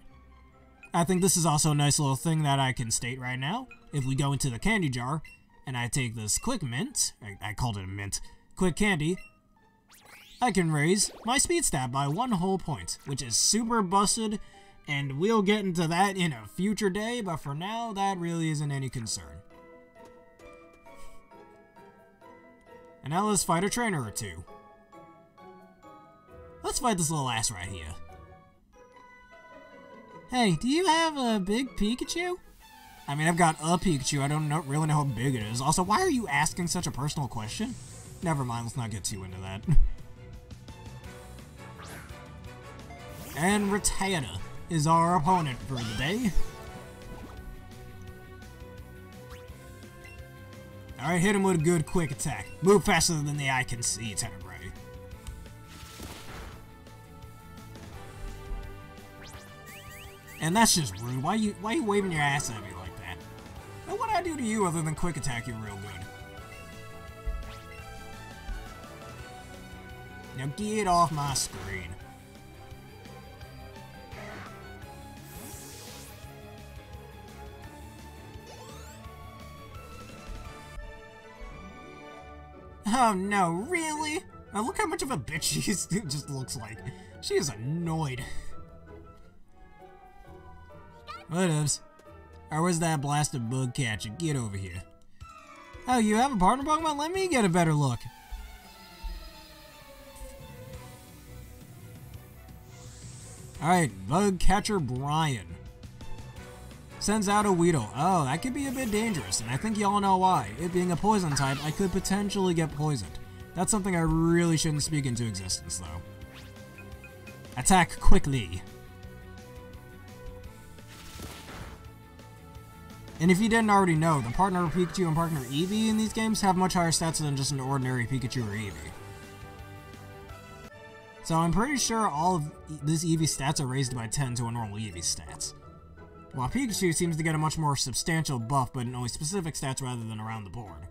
I think this is also a nice little thing that I can state right now. If we go into the candy jar, and I take this quick mint, I called it a mint, quick candy, I can raise my speed stat by 1 whole point, which is super busted, and we'll get into that in a future day, but for now, that really isn't any concern. And now let's fight a trainer or two. Let's fight this little ass right here. Hey, do you have a big Pikachu? I mean, I've got a Pikachu, I don't really know how big it is. Also, why are you asking such a personal question? Never mind, let's not get too into that. And Rattata is our opponent for the day. Alright, hit him with a good quick attack. Move faster than the eye can see, Tenebrae. And that's just rude. Why you waving your ass at me like that? What would I do to you other than quick attack you real good? Now get off my screen. Oh no, really? Now look how much of a bitch she just looks like. She is annoyed. What is? Or was that blasted bug catcher? Get over here. Oh, you have a partner Pokemon? Let me get a better look. Alright, bug catcher Brian. Sends out a Weedle. Oh, that could be a bit dangerous, and I think y'all know why. It being a poison type, I could potentially get poisoned. That's something I really shouldn't speak into existence, though. Attack quickly. And if you didn't already know, the partner Pikachu and partner Eevee in these games have much higher stats than just an ordinary Pikachu or Eevee. So I'm pretty sure all of this Eevee stats are raised by 10 to a normal Eevee stats. While Pikachu seems to get a much more substantial buff, but in only specific stats rather than around the board.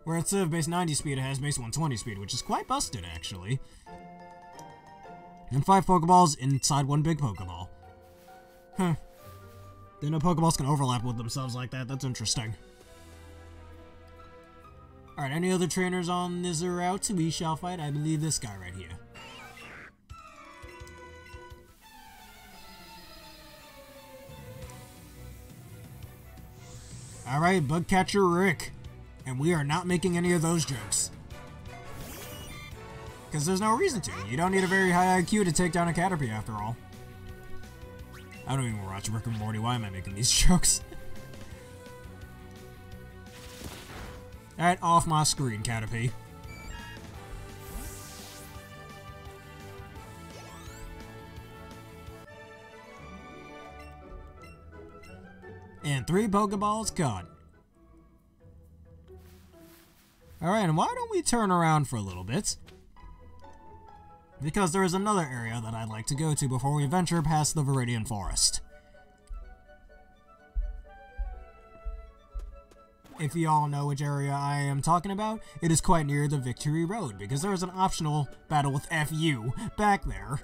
Where instead of base 90 speed, it has base 120 speed, which is quite busted, actually. And 5 Pokeballs inside one big Pokeball. Huh. Didn't know Pokeballs can overlap with themselves like that. That's interesting. Alright, any other trainers on this route we shall fight? I believe this guy right here. Alright, Bug Catcher Rick. And we are not making any of those jokes. Because there's no reason to. You don't need a very high IQ to take down a Caterpie after all. I don't even watch Rick and Morty. Why am I making these jokes? Alright, off my screen, Caterpie. And 3 Pokeballs caught. Alright, and why don't we turn around for a little bit? Because there is another area that I'd like to go to before we venture past the Viridian Forest. If you all know which area I am talking about, it is quite near the Victory Road, because there is an optional battle with FU back there.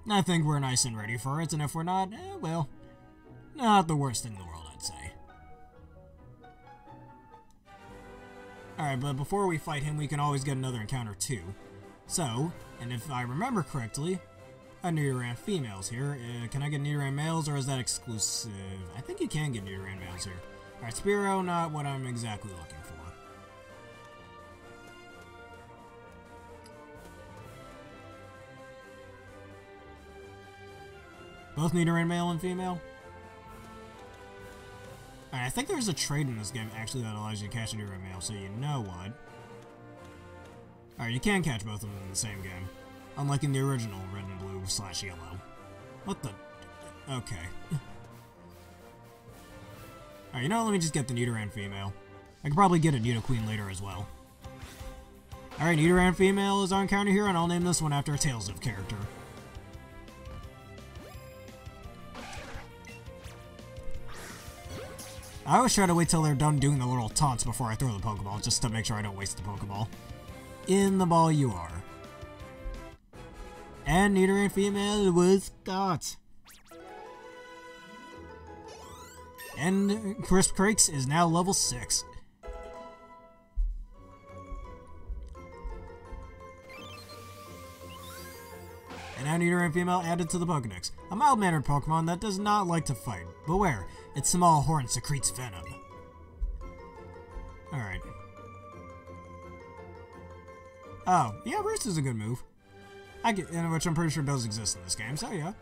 I think we're nice and ready for it, and if we're not, well, not the worst thing in the world, I'd say. Alright, but before we fight him, we can always get another encounter too. So, and if I remember correctly, a Nidoran females here. Can I get Nidoran males, or is that exclusive? I think you can get Nidoran males here. Alright, Spearow, not what I'm exactly looking for. Both Nidoran male and female? Alright, I think there's a trade in this game actually that allows you to catch a Nidoran male, so you know what. Alright, you can catch both of them in the same game. Unlike in the original red and blue / yellow. What the? Okay. Alright, you know what, let me just get the Nidoran female. I could probably get a Nidoqueen later as well. Alright, Nidoran female is our encounter here, and I'll name this one after a Tales of character. I always try to wait till they're done doing the little taunts before I throw the Pokeball, just to make sure I don't waste the Pokeball. In the ball you are. And Nidoran female was caught. And Crisp Crakes is now level 6. And now Nidoran female added to the Pokedex. A mild-mannered Pokemon that does not like to fight. Beware, its small horn secretes venom. Alright. Oh, yeah, Roost is a good move. Which I'm pretty sure does exist in this game, so yeah.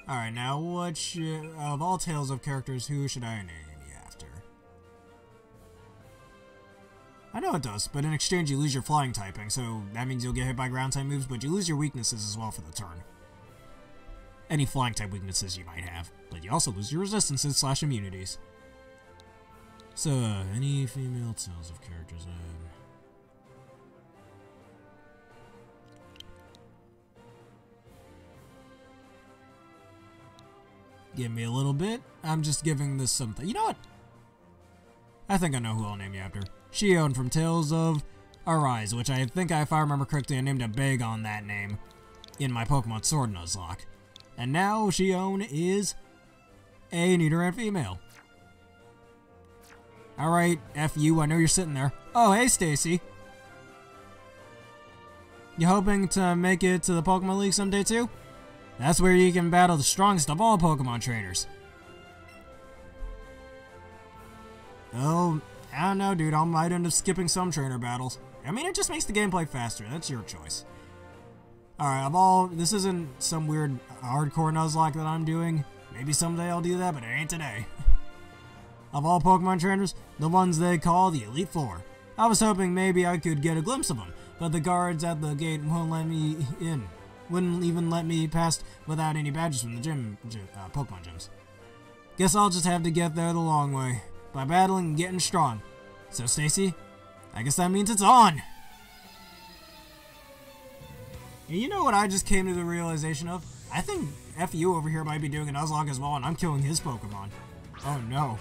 Alright, now what should... Of all Tales of characters, who should I name you after? I know it does, but in exchange you lose your flying typing, so that means you'll get hit by ground type moves, but you lose your weaknesses as well for the turn. Any flying type weaknesses you might have, but you also lose your resistances / immunities. So, any female Tales of characters Give me a little bit. I'm just giving this something. You know what? I think I know who I'll name you after. Shion from Tales of Arise, which I think, if I remember correctly, I named a Beg on that name in my Pokemon Sword Nuzlocke. And now Shion is a Nidoran female. Alright, F you, I know you're sitting there. Oh, hey, Stacy. You hoping to make it to the Pokemon League someday too? That's where you can battle the strongest of all Pokemon trainers. Oh, I don't know, dude. I might end up skipping some trainer battles. I mean, it just makes the gameplay faster. That's your choice. Alright, this isn't some weird hardcore Nuzlocke that I'm doing. Maybe someday I'll do that, but it ain't today. Of all Pokemon trainers, the ones they call the Elite Four. I was hoping maybe I could get a glimpse of them, but the guards at the gate won't let me in. Wouldn't even let me pass without any badges from the Pokemon gyms. Guess I'll just have to get there the long way, by battling and getting strong. So Stacy, I guess that means it's on! And you know what I just came to the realization of? I think FU over here might be doing a Nuzlocke as well, and I'm killing his Pokemon. Oh no.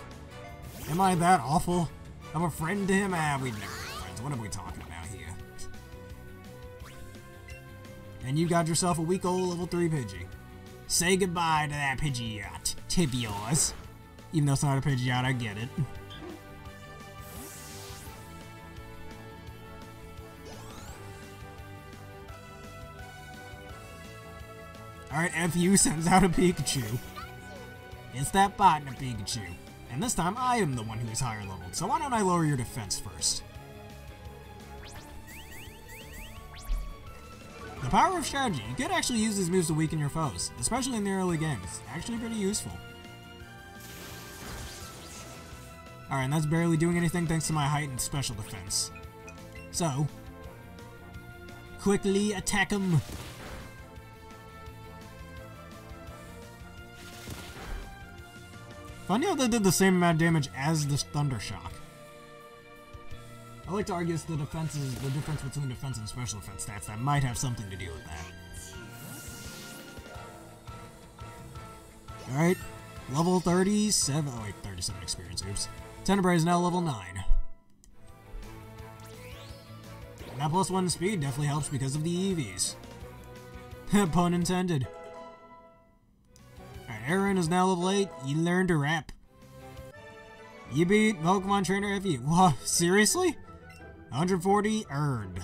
Am I that awful? I'm a friend to him? We'd never be friends. What are we talking about here? And you got yourself a weak old level 3 Pidgey. Say goodbye to that Pidgeot tip yours. Even though it's not a Pidgeot, I get it. Alright, FU sends out a Pikachu. It's that partner Pikachu. And this time, I am the one who is higher leveled, so why don't I lower your defense first? The power of strategy. You could actually use these moves to weaken your foes, especially in the early game. It's actually pretty useful. Alright, and that's barely doing anything thanks to my heightened special defense. So, quickly attack him. Funny how they did the same amount of damage as this Thunder Shock. I like to argue it's the difference between defense and special defense stats that might have something to do with that. Alright, level 37, oh wait, 37 experience, oops. Tenebrae is now level 9. And that +1 speed definitely helps because of the Eevees. Pun intended. Alright, Aaron is now level 8, you learned to rap. You beat Pokemon Trainer FU. Whoa, seriously? 140 earned.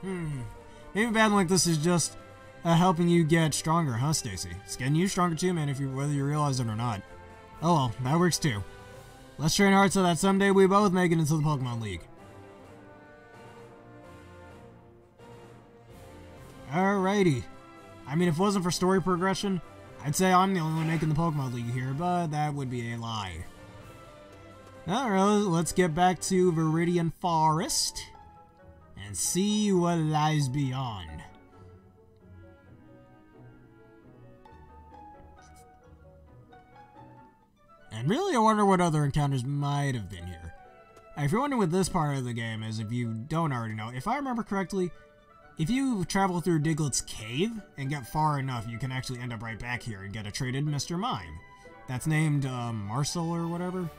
Maybe battling like this is just helping you get stronger, huh, Stacy? It's getting you stronger too, man, whether you realize it or not. Oh well, that works too. Let's train hard so that someday we both make it into the Pokemon League. Alrighty. I mean, if it wasn't for story progression, I'd say I'm the only one making the Pokemon League here, but that would be a lie. Alright, let's get back to Viridian Forest and see what lies beyond. And really, I wonder what other encounters might have been here. If you're wondering what this part of the game is, if you don't already know, if I remember correctly, if you travel through Diglett's cave and get far enough, you can actually end up right back here and get a traded Mr. Mime. That's named Marcel or whatever.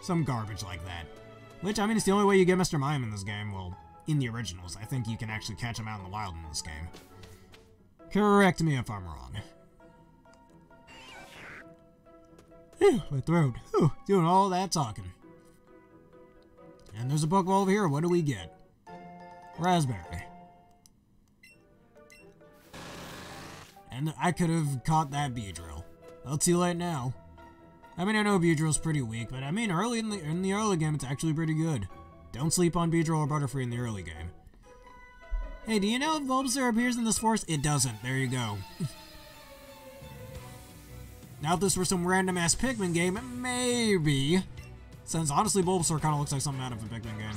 Some garbage like that. Which, I mean, it's the only way you get Mr. Mime in this game. Well, in the originals. I think you can actually catch him out in the wild in this game. Correct me if I'm wrong. Phew, my throat. Whew, doing all that talking. And there's a Pokeball over here. What do we get? Raspberry. And I could have caught that Beedrill. Well, too late now. I mean, I know Beedrill's pretty weak, but I mean, early in the early game, it's actually pretty good. Don't sleep on Beedrill or Butterfree in the early game. Hey, do you know if Bulbasaur appears in this forest? It doesn't. There you go. Now, if this were some random-ass Pikmin game, maybe. Since, honestly, Bulbasaur kind of looks like something out of a Pikmin game.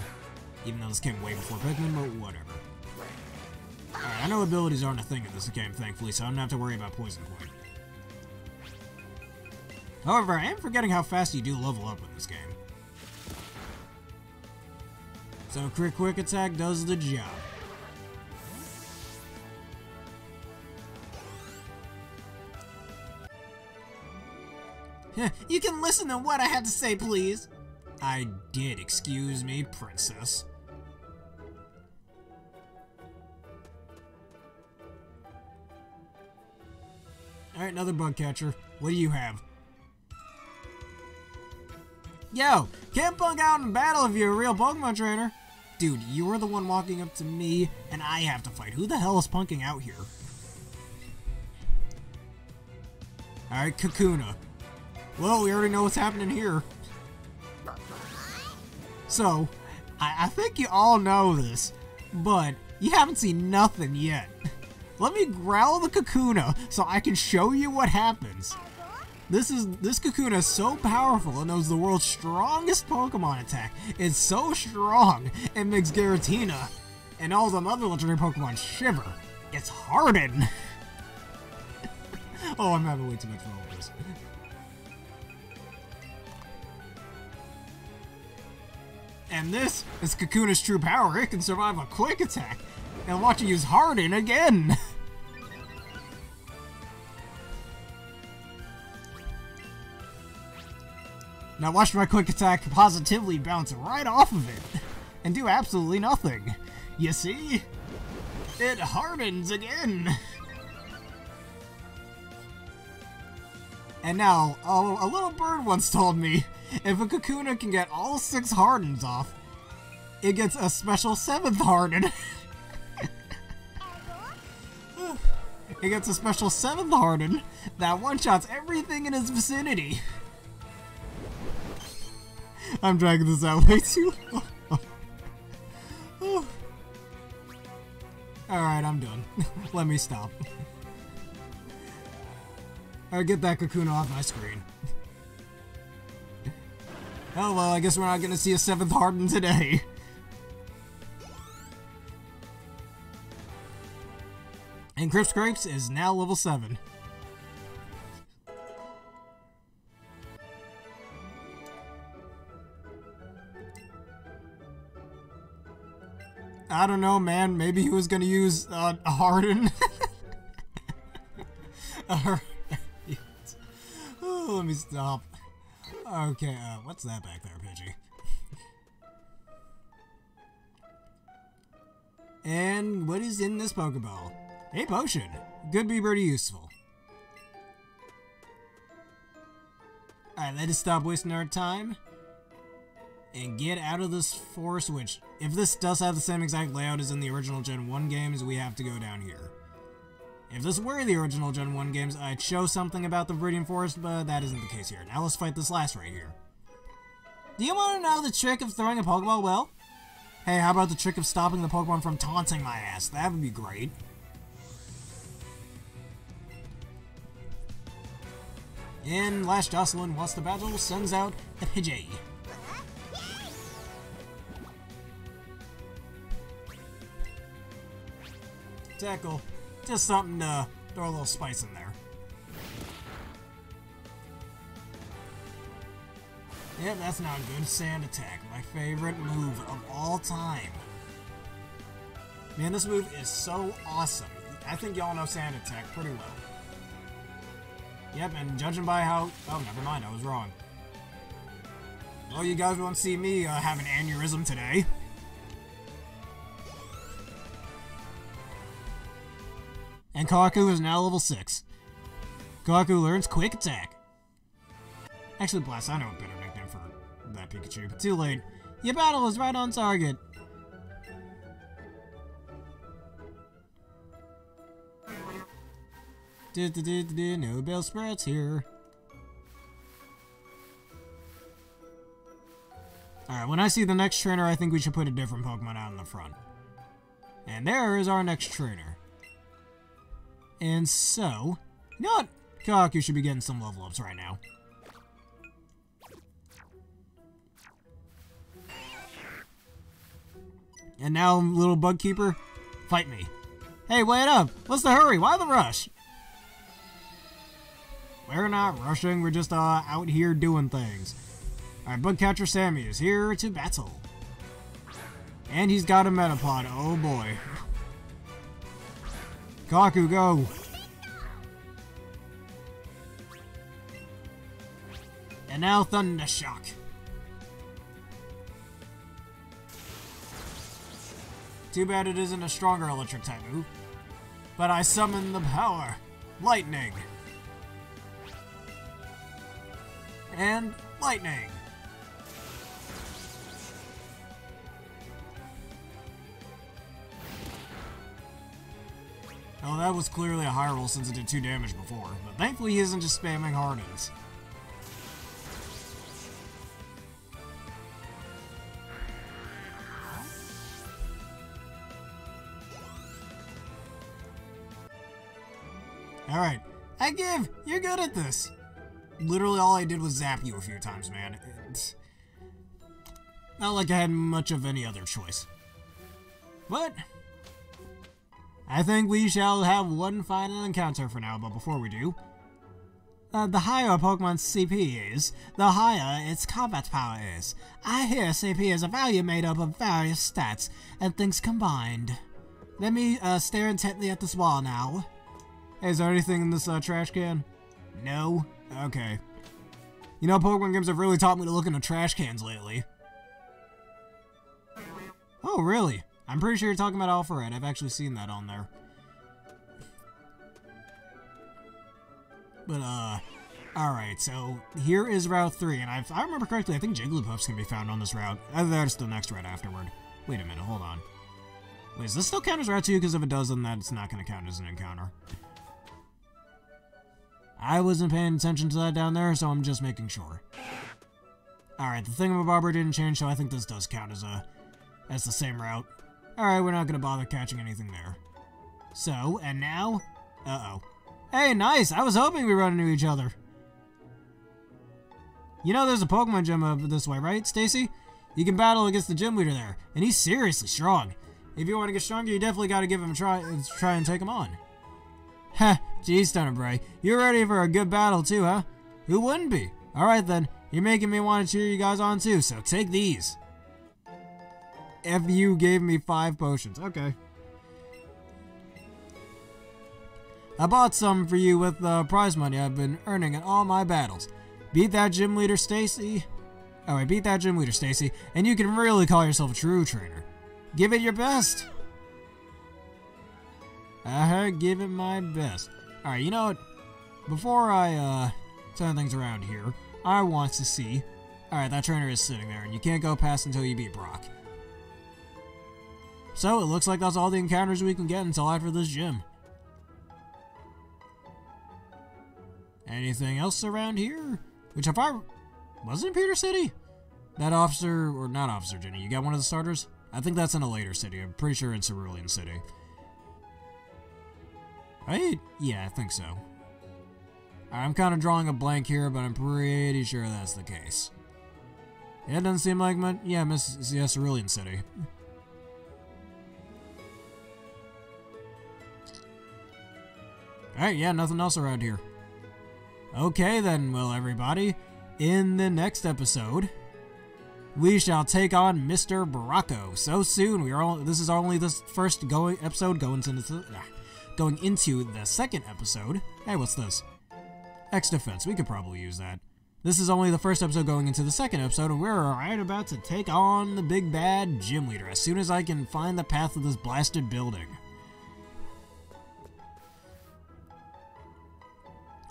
Even though this came way before Pikmin, but whatever. Alright, I know abilities aren't a thing in this game, thankfully, so I don't have to worry about Poison Point. However, I am forgetting how fast you do level up in this game. So, Quick Attack does the job. You can listen to what I have to say, please. I did, excuse me, princess. Alright, another bug catcher. What do you have? Yo, can't punk out in battle if you're a real Pokemon trainer. Dude, you were the one walking up to me, and I have to fight. Who the hell is punking out here? Alright, Kakuna. Well, we already know what's happening here. So, I think you all know this, but you haven't seen nothing yet. Let me growl the Kakuna so I can show you what happens. This Kakuna is so powerful and knows the world's strongest Pokemon attack. It's so strong, it makes Giratina and all them other legendary Pokemon shiver. It's Harden! Oh, I'm having way too much fun with this. And this is Kakuna's true power. It can survive a quick attack. And watch it use Harden again! Now watch my quick attack positively bounce right off of it and do absolutely nothing. You see? It hardens again! And now, a little bird once told me, if a Kakuna can get all 6 hardens off, it gets a special 7th harden. It gets a special 7th harden that one-shots everything in its vicinity. I'm dragging this out way too long. Alright, I'm done. Let me stop. Alright, get that Kakuna off my screen. Oh well, I guess we're not gonna see a 7th Harden today. And Cripscrapes is now level 7. I don't know, man. Maybe he was gonna use a Harden. Oh, let me stop. Okay, what's that back there, Pidgey? And what is in this Pokeball? A potion. Could be pretty useful. Alright, let us stop wasting our time and get out of this forest, which, if this does have the same exact layout as in the original Gen 1 games, we have to go down here. If this were the original Gen 1 games, I'd show something about the Viridian Forest, but that isn't the case here. Now let's fight this last right here. Do you want to know the trick of throwing a Pokeball well? Hey, how about the trick of stopping the Pokemon from taunting my ass? That would be great. And Last Jocelyn wants the battle, sends out a Pidgey. Tackle. Just something to throw a little spice in there. Yep, that's not good. Sand Attack, my favorite move of all time. Man, this move is so awesome. I think y'all know Sand Attack pretty well. Yep, and judging by how... Oh, never mind, I was wrong. Well, you guys won't see me have an aneurysm today. And Kaku is now level 6. Kaku learns Quick Attack. Actually, Blast, I know a better nickname for that Pikachu, but too late. Your battle is right on target. No Bell Sprouts here. Alright, when I see the next trainer, I think we should put a different Pokemon out in the front. And there is our next trainer. And so, you know what? Kaku should be getting some level ups right now. And now, little bug keeper, fight me. Hey, wait up! What's the hurry? Why the rush? We're not rushing, we're just out here doing things. Alright, Bugcatcher Sammy is here to battle. And he's got a Metapod, oh boy. Kaku, go! And now Thunder Shock. Too bad it isn't a stronger electric type move. But I summon the power. Lightning. And lightning. Oh, that was clearly a high roll since it did 2 damage before, but thankfully he isn't just spamming Hardens. Alright, I give! You're good at this! Literally all I did was zap you a few times, man. It's not like I had much of any other choice. But I think we shall have one final encounter for now, but before we do, the higher a Pokemon's CP is, the higher its combat power is. I hear CP is a value made up of various stats and things combined. Let me stare intently at this wall now. Hey, is there anything in this trash can? No? Okay. You know, Pokemon games have really taught me to look into trash cans lately. Oh, really? I'm pretty sure you're talking about Alpha Red. I've actually seen that on there. But, alright, so here is Route 3, and if I remember correctly, I think Jigglypuffs can be found on this route. There's the next route afterward. Wait a minute, hold on. Wait, does this still count as Route 2? Because if it does, then that's not going to count as an encounter. I wasn't paying attention to that down there, so I'm just making sure. Alright, the Thingamabobber didn't change, so I think this does count as the same route. Alright, we're not gonna bother catching anything there. So, and now... Uh-oh. Hey, nice! I was hoping we'd run into each other. You know there's a Pokemon gym over this way, right, Stacy? You can battle against the gym leader there, and he's seriously strong. If you want to get stronger, you definitely gotta give him a try and take him on. Heh, geez, Thunderbray. You're ready for a good battle too, huh? Who wouldn't be? Alright then, you're making me want to cheer you guys on too, so take these. If you gave me 5 potions. Okay. I bought some for you with the prize money I've been earning in all my battles. Beat that gym leader, Stacy. Alright, beat that gym leader, Stacy, and you can really call yourself a true trainer. Give it your best. Give it my best. Alright, you know what? Before I, turn things around here, I want to see... Alright, that trainer is sitting there, and you can't go past until you beat Brock. So, it looks like that's all the encounters we can get until after this gym. Anything else around here? Which if I... Was it in Peter City? That officer... Or not Officer Jenny, you got one of the starters? I think that's in a later city. I'm pretty sure in Cerulean City. Right? Yeah, I think so. I'm kind of drawing a blank here, but I'm pretty sure that's the case. Yeah, it doesn't seem like much... Yeah, Cerulean City. Alright, yeah, nothing else around here. Okay then, well everybody, in the next episode, we shall take on Mr. Bracco. So soon, this is only the first episode going into the second episode. Hey, what's this? X defense, we could probably use that. This is only the first episode going into the second episode, and we're right about to take on the big bad gym leader as soon as I can find the path of this blasted building.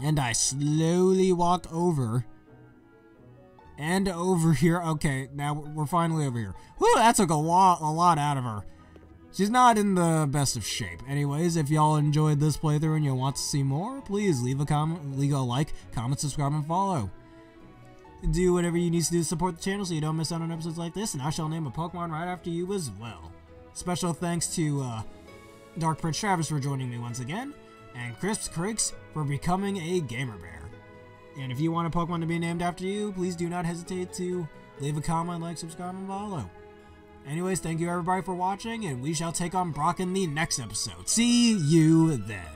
And I slowly walk over. And over here. Okay, now we're finally over here. Whew, that took a lot out of her. She's not in the best of shape. Anyways, if y'all enjoyed this playthrough and you want to see more, please leave a comment, leave a like, comment, subscribe, and follow. Do whatever you need to do to support the channel so you don't miss out on episodes like this, and I shall name a Pokemon right after you as well. Special thanks to Dark Prince Travis for joining me once again, and Crisps Creeks for becoming a Gamer Bear. And if you want a Pokemon to be named after you, please do not hesitate to leave a comment, like, subscribe, and follow. Anyways, thank you everybody for watching, and we shall take on Brock in the next episode. See you then.